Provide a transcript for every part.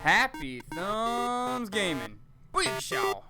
HappyThumbsGaming. Booyah Shaw.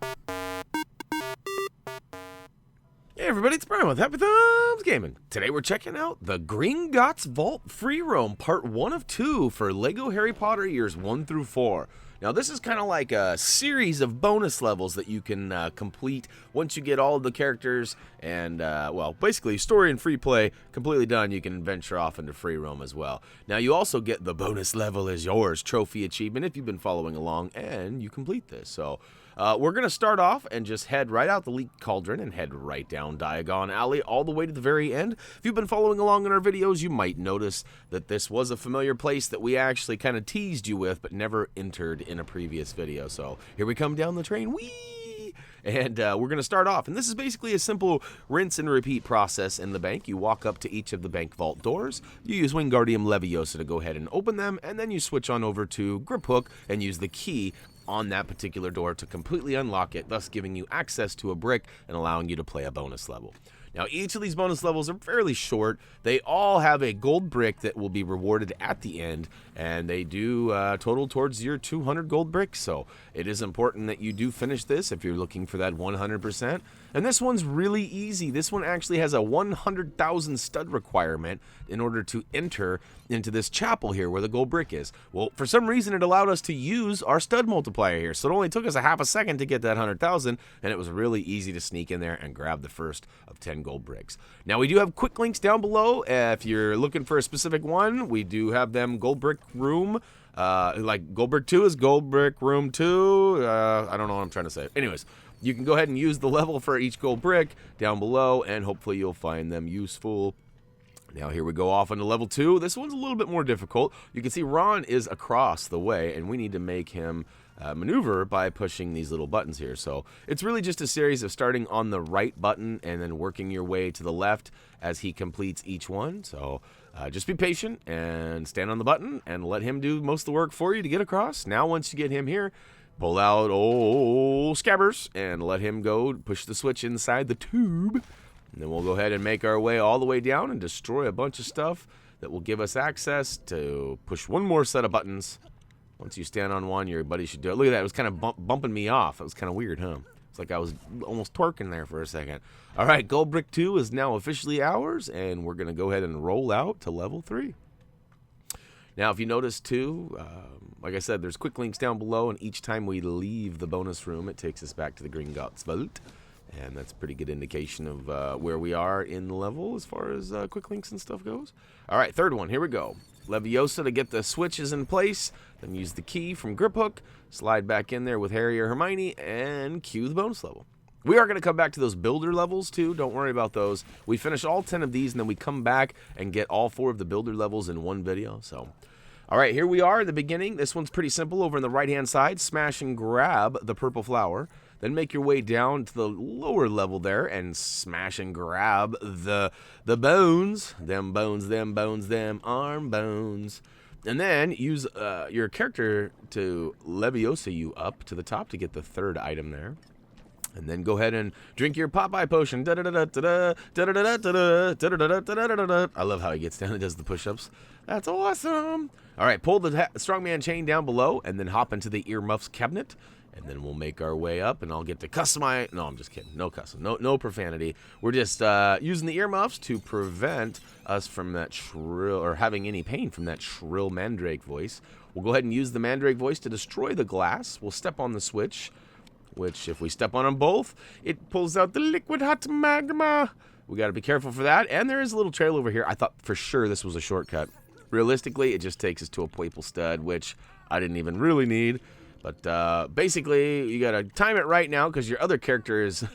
Hey everybody, it's Brian with HappyThumbsGaming. Today we're checking out the Gringotts Vault Free Roam Part 1 of 2 for Lego Harry Potter years 1 through 4. Now this is kind of like a series of bonus levels that you can complete once you get all of the characters and, well, basically story and free play completely done. You can venture off into free roam as well. Now you also get the bonus level is yours trophy achievement if you've been following along and you complete this. So we're going to start off and just head right out the leak cauldron and head right down Diagon Alley all the way to the very end. If you've been following along in our videos, you might notice that this was a familiar place that we actually kind of teased you with but never entered in a previous video. So here we come down the train. Whee! And we're going to start off. And this is basically a simple rinse and repeat process in the bank. You walk up to each of the bank vault doors. You use Wingardium Leviosa to go ahead and open them. And then you switch on over to Grip Hook and use the key on that particular door to completely unlock it, thus giving you access to a brick and allowing you to play a bonus level. Now, each of these bonus levels are fairly short. They all have a gold brick that will be rewarded at the end, and they do total towards your 200 gold bricks, so it is important that you do finish this if you're looking for that 100%. And this one's really easy. This one actually has a 100,000 stud requirement in order to enter into this chapel here where the gold brick is. Well, for some reason, it allowed us to use our stud multiplier here, so it only took us a half a second to get that 100,000, and it was really easy to sneak in there and grab the first of 10 gold bricks. Now, we do have quick links down below. If you're looking for a specific one, we do have them gold brick room. Like gold brick 2 is gold brick room 2. I don't know what I'm trying to say. Anyways, you can go ahead and use the level for each gold brick down below, and hopefully you'll find them useful. Now here we go off into level 2. This one's a little bit more difficult. You can see Ron is across the way, and we need to make him maneuver by pushing these little buttons here. So it's really just a series of starting on the right button and then working your way to the left as he completes each one. So just be patient and stand on the button and let him do most of the work for you to get across. Now once you get him here, pull out old Scabbers and let him go push the switch inside the tube. And then we'll go ahead and make our way all the way down and destroy a bunch of stuff that will give us access to push one more set of buttons. Once you stand on one, your buddy should do it. Look at that. It was kind of bumping me off. It was kind of weird, huh? It's like I was almost twerking there for a second. All right, Gold Brick 2 is now officially ours, and we're going to go ahead and roll out to level 3. Now, if you notice, too, like I said, there's quick links down below, and each time we leave the bonus room, it takes us back to the Gringotts Vault. And that's a pretty good indication of where we are in the level as far as quick links and stuff goes. All right, third one. Here we go. Leviosa to get the switches in place. Then use the key from Grip Hook. Slide back in there with Harry or Hermione and cue the bonus level. We are going to come back to those builder levels, too. Don't worry about those. We finish all 10 of these, and then we come back and get all 4 of the builder levels in one video. So, all right, here we are at the beginning. This one's pretty simple. Over on the right-hand side, smash and grab the purple flower. Then make your way down to the lower level there and smash and grab the bones. Them bones, them arm bones. And then use your character to Leviosa you up to the top to get the third item there. And then go ahead and drink your Popeye potion. I love how he gets down and does the push-ups. That's awesome. All right, pull the strongman chain down below and then hop into the earmuffs cabinet. And then we'll make our way up, and I'll get to customize. No, I'm just kidding. No custom. No profanity. We're just using the earmuffs to prevent us from that shrill, or having any pain from that shrill mandrake voice. We'll go ahead and use the mandrake voice to destroy the glass. We'll step on the switch, which if we step on them both, it pulls out the liquid hot magma. We got to be careful for that. And there is a little trail over here. I thought for sure this was a shortcut. Realistically, it just takes us to a Purple stud, which I didn't even really need. But basically, you got to time it right now because your other character is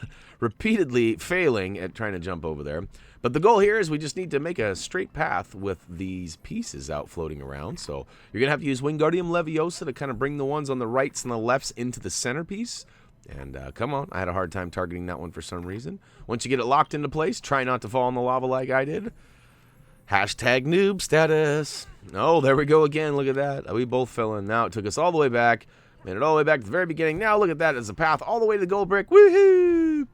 repeatedly failing at trying to jump over there. But the goal here is we just need to make a straight path with these pieces out floating around. So you're going to have to use Wingardium Leviosa to kind of bring the ones on the rights and the lefts into the centerpiece. And come on, I had a hard time targeting that one for some reason. Once you get it locked into place, try not to fall in the lava like I did. Hashtag noob status. Oh, there we go again. Look at that. We both fell in. Now it took us all the way back. Made it all the way back to the very beginning. Now look at that as a path all the way to the gold brick. Woohoo!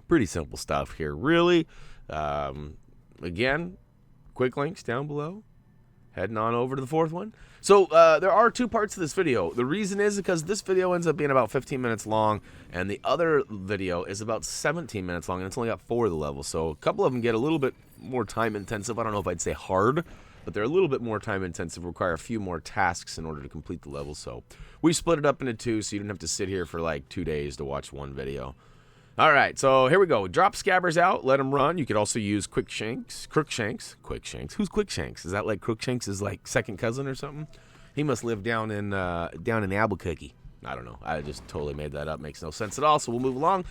Pretty simple stuff here, really. Again, quick links down below. heading on over to the fourth one. So there are two parts to this video. The reason is because this video ends up being about 15 minutes long, and the other video is about 17 minutes long, and it's only got 4 of the levels. So a couple of them get a little bit more time intensive. I don't know if I'd say hard, but they're a little bit more time intensive, require a few more tasks in order to complete the level. So we split it up into 2, so you don't have to sit here for like 2 days to watch one video. All right, so here we go. Drop scabbers out, let them run. You could also use Crookshanks. Who's Crookshanks? Is that like Crookshanks' like second cousin or something? He must live down in Albuquerque. I don't know. I just totally made that up. Makes no sense at all. So we'll move along.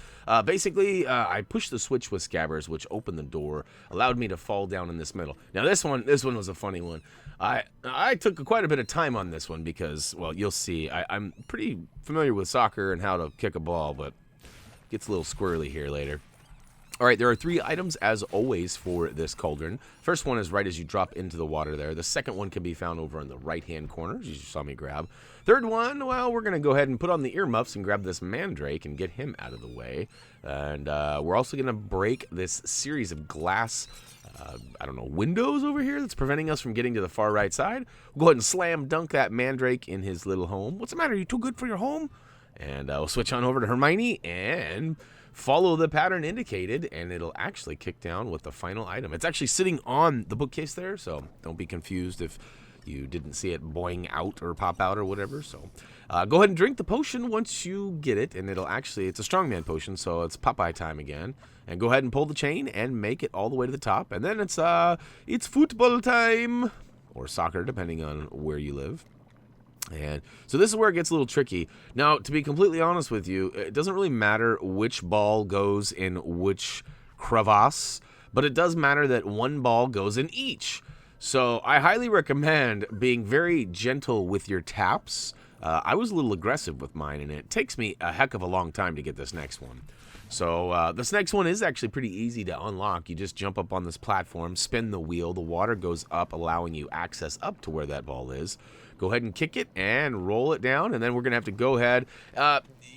Basically, I pushed the switch with scabbers, which opened the door, allowed me to fall down in this middle. Now this one was a funny one. I took quite a bit of time on this one because, well, you'll see. I'm pretty familiar with soccer and how to kick a ball, but it gets a little squirrely here later. All right, there are 3 items, as always, for this cauldron. First one is right as you drop into the water there. The second one can be found over in the right-hand corner, as you saw me grab. Third one, well, we're going to go ahead and put on the earmuffs and grab this mandrake and get him out of the way. And we're also going to break this series of glass, I don't know, windows over here that's preventing us from getting to the far right side. We'll go ahead and slam dunk that mandrake in his little home. What's the matter? Are you too good for your home? And we'll switch on over to Hermione and follow the pattern indicated, and it'll actually kick down with the final item. It's actually sitting on the bookcase there, so don't be confused if you didn't see it boing out or pop out or whatever. So go ahead and drink the potion once you get it, and it'll actually, it's a strongman potion, so it's Popeye time again. And go ahead and pull the chain and make it all the way to the top, and then it's football time, or soccer, depending on where you live. And so this is where it gets a little tricky. Now, to be completely honest with you, it doesn't really matter which ball goes in which crevasse, but it does matter that one ball goes in each. So I highly recommend being very gentle with your taps. I was a little aggressive with mine, and it takes me a heck of a long time to get this next one. So this next one is actually pretty easy to unlock. You just jump up on this platform, spin the wheel, the water goes up, allowing you access up to where that ball is. Go ahead and kick it and roll it down, and then we're going to have to go ahead.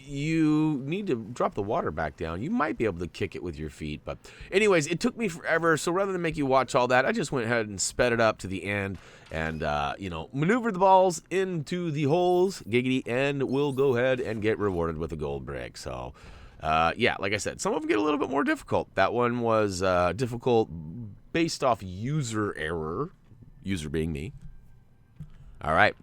You need to drop the water back down. You might be able to kick it with your feet, but anyways, it took me forever, so rather than make you watch all that, I just went ahead and sped it up to the end and, maneuvered the balls into the holes, giggity, and we'll go ahead and get rewarded with a gold brick. So, yeah, like I said, some of them get a little bit more difficult. That one was difficult based off user error, user being me. All right.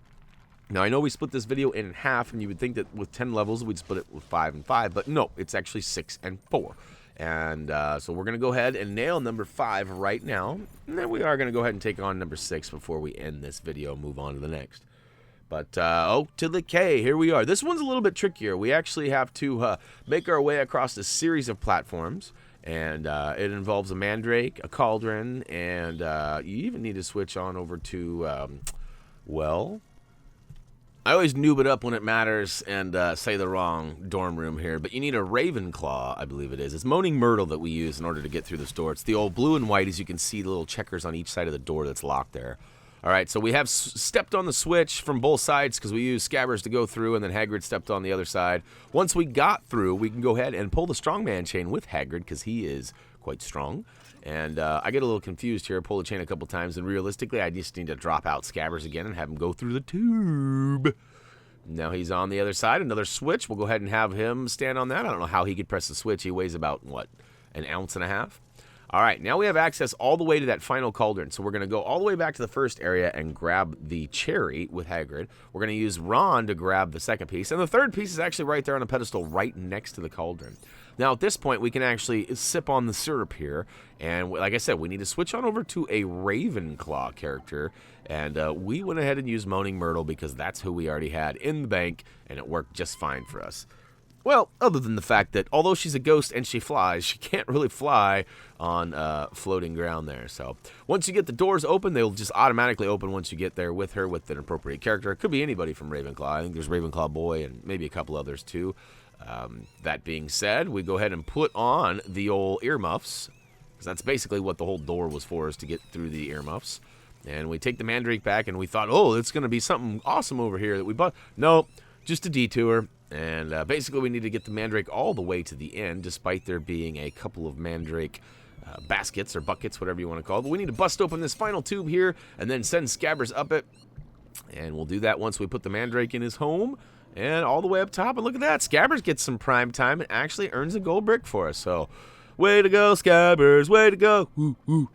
Now, I know we split this video in half, and you would think that with 10 levels, we'd split it with 5 and 5, but no, it's actually 6 and 4. And so we're going to go ahead and nail number 5 right now, and then we are going to go ahead and take on number 6 before we end this video and move on to the next. But, to the K, here we are. This one's a little bit trickier. We actually have to make our way across a series of platforms, and it involves a mandrake, a cauldron, and you even need to switch on over to... well, I always noob it up when it matters and say the wrong dorm room here, but you need a Ravenclaw, I believe it is. It's Moaning Myrtle that we use in order to get through this door. It's the old blue and white, as you can see the little checkers on each side of the door that's locked there. All right, so we have stepped on the switch from both sides because we use scabbers to go through, and then Hagrid stepped on the other side. Once we got through, we can go ahead and pull the strongman chain with Hagrid because he is quite strong. And I get a little confused here, pull the chain a couple times, and realistically, I just need to drop out scabbers again and have him go through the tube. Now he's on the other side, another switch. We'll go ahead and have him stand on that. I don't know how he could press the switch. He weighs about, what, an ounce and a half? All right, now we have access all the way to that final cauldron. So we're going to go all the way back to the first area and grab the cherry with Hagrid. We're going to use Ron to grab the second piece. And the third piece is actually right there on a pedestal right next to the cauldron. Now, at this point, we can actually sip on the syrup here. And like I said, we need to switch on over to a Ravenclaw character. And we went ahead and used Moaning Myrtle because that's who we already had in the bank, and it worked just fine for us. Well, other than the fact that although she's a ghost and she flies, she can't really fly on floating ground there. So once you get the doors open, they'll just automatically open once you get there with her with an appropriate character. It could be anybody from Ravenclaw. I think there's Ravenclaw Boy and maybe a couple others too. That being said, we go ahead and put on the old earmuffs, because that's basically what the whole door was for, is to get through the earmuffs. And we take the mandrake back, and we thought, oh, it's going to be something awesome over here that we bought. No, just a detour. And basically we need to get the mandrake all the way to the end, despite there being a couple of mandrake baskets or buckets, whatever you want to call it. But we need to bust open this final tube here and then send Scabbers up it. And we'll do that once we put the Mandrake in his home. And all the way up top, and look at that. Scabbers gets some prime time and actually earns a gold brick for us. So, way to go, Scabbers. Way to go. Woo, woo.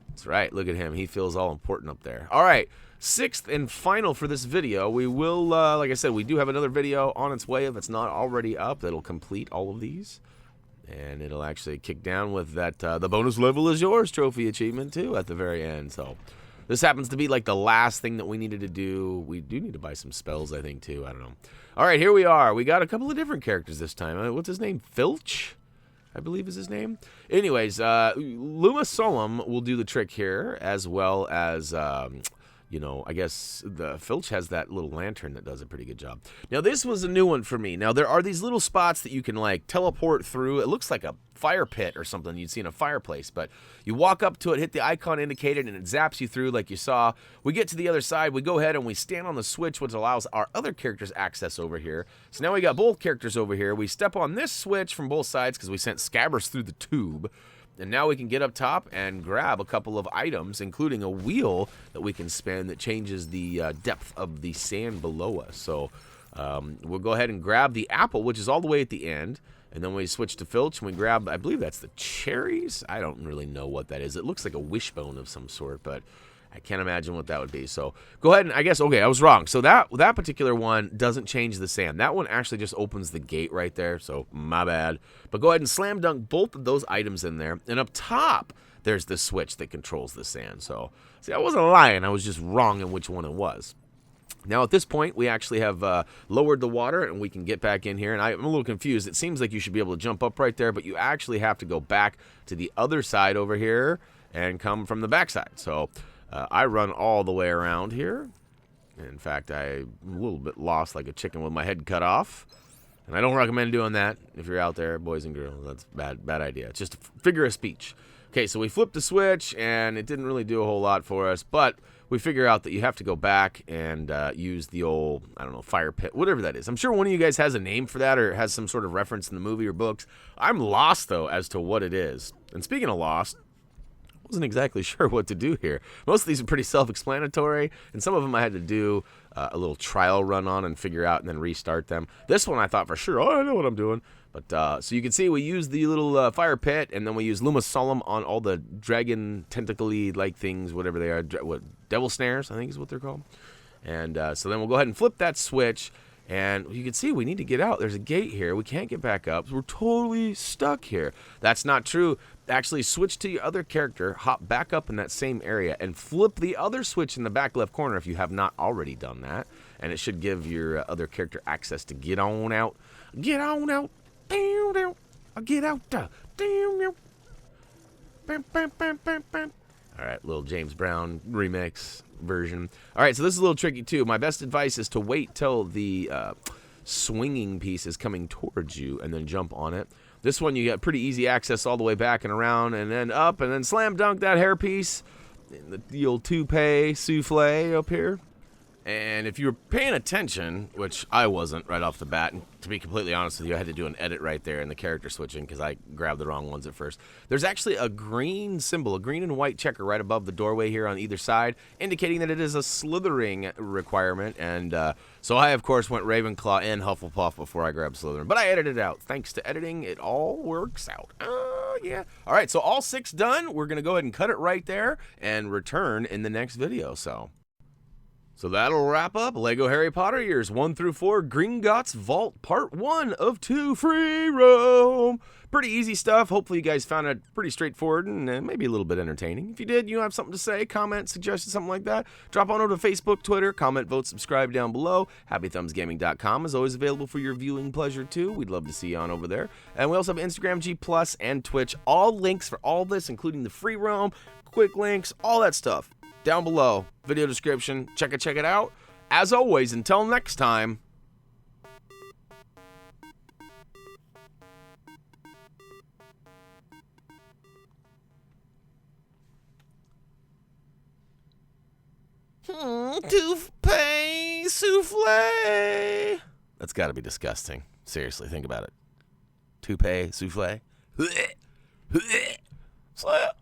That's right. Look at him. He feels all important up there. All right. 6th and final for this video. We will, like I said, we do have another video on its way if it's not already up that'll complete all of these. And it'll actually kick down with that the bonus level is yours trophy achievement, too, at the very end. So, this happens to be like the last thing that we needed to do. We do need to buy some spells, I think, too. I don't know. All right, here we are. We got a couple of different characters this time. What's his name? Filch, I believe is his name. Anyways, Luma Solemn will do the trick here, as well as, you know, I guess the Filch has that little lantern that does a pretty good job. Now, this was a new one for me. Now, there are these little spots that you can, like, teleport through. It looks like a fire pit or something you'd see in a fireplace, but you walk up to it, hit the icon indicated, and it zaps you through like you saw. We get to the other side, we go ahead and we stand on the switch, which allows our other characters access over here. So now we got both characters over here. We step on this switch from both sides because we sent Scabbers through the tube. And now we can get up top and grab a couple of items, including a wheel that we can spin that changes the depth of the sand below us. So we'll go ahead and grab the apple, which is all the way at the end. And then we switch to Filch and we grab, I believe that's the cherries. I don't really know what that is. It looks like a wishbone of some sort, but I can't imagine what that would be. So go ahead and I guess, okay, I was wrong. So that particular one doesn't change the sand. That one actually just opens the gate right there. So my bad. But go ahead and slam dunk both of those items in there. And up top, there's the switch that controls the sand. So see, I wasn't lying. I was just wrong in which one it was. Now, at this point, we actually have lowered the water, and we can get back in here. And I'm a little confused. It seems like you should be able to jump up right there, but you actually have to go back to the other side over here and come from the backside. So I run all the way around here. In fact, I'm a little bit lost like a chicken with my head cut off. And I don't recommend doing that if you're out there, boys and girls. That's a bad idea. It's just a figure of speech. Okay, so we flipped the switch, and it didn't really do a whole lot for us, but we figure out that you have to go back and use the old, I don't know, fire pit, whatever that is. I'm sure one of you guys has a name for that or has some sort of reference in the movie or books. I'm lost, though, as to what it is. And speaking of lost, I wasn't exactly sure what to do here. Most of these are pretty self-explanatory, and some of them I had to do a little trial run on and figure out and then restart them. This one I thought for sure, oh, I know what I'm doing. But so you can see we use the little fire pit, and then we use Luma Solemn on all the dragon tentacle-y like things, whatever they are. What, devil snares, I think is what they're called. And so then we'll go ahead and flip that switch, and you can see we need to get out. There's a gate here. We can't get back up. We're totally stuck here. That's not true. Actually, switch to your other character, hop back up in that same area, and flip the other switch in the back left corner if you have not already done that. And it should give your other character access to get on out. Get on out. Down, down. I'll get out. Down, down. Bam, bam, bam, bam, bam. All right, little James Brown remix version. All right, so this is a little tricky too. My best advice is to wait till the swinging piece is coming towards you and then jump on it. This one you get pretty easy access all the way back and around and then up and then slam dunk that hairpiece. The old toupee souffle up here. And if you were paying attention, which I wasn't right off the bat, and to be completely honest with you, I had to do an edit right there in the character switching because I grabbed the wrong ones at first. There's actually a green symbol, a green and white checker right above the doorway here on either side, indicating that it is a slithering requirement. And so I, of course, went Ravenclaw and Hufflepuff before I grabbed Slytherin. But I edited it out. Thanks to editing, it all works out. Yeah. All right, so all 6 done. We're going to go ahead and cut it right there and return in the next video. So that'll wrap up Lego Harry Potter Years 1 through 4 Gringotts Vault Part 1 of 2 Free Roam. Pretty easy stuff. Hopefully you guys found it pretty straightforward and maybe a little bit entertaining. If you did, you have something to say, comment, suggestion, something like that, drop on over to Facebook, Twitter, comment, vote, subscribe down below. HappyThumbsGaming.com is always available for your viewing pleasure too. We'd love to see you on over there. And we also have Instagram, G+, and Twitch. All links for all this, including the free roam, quick links, all that stuff. Down below, video description, check it out. As always, until next time. Toupee souffle. That's got to be disgusting. Seriously, think about it. Toupee souffle. Slip.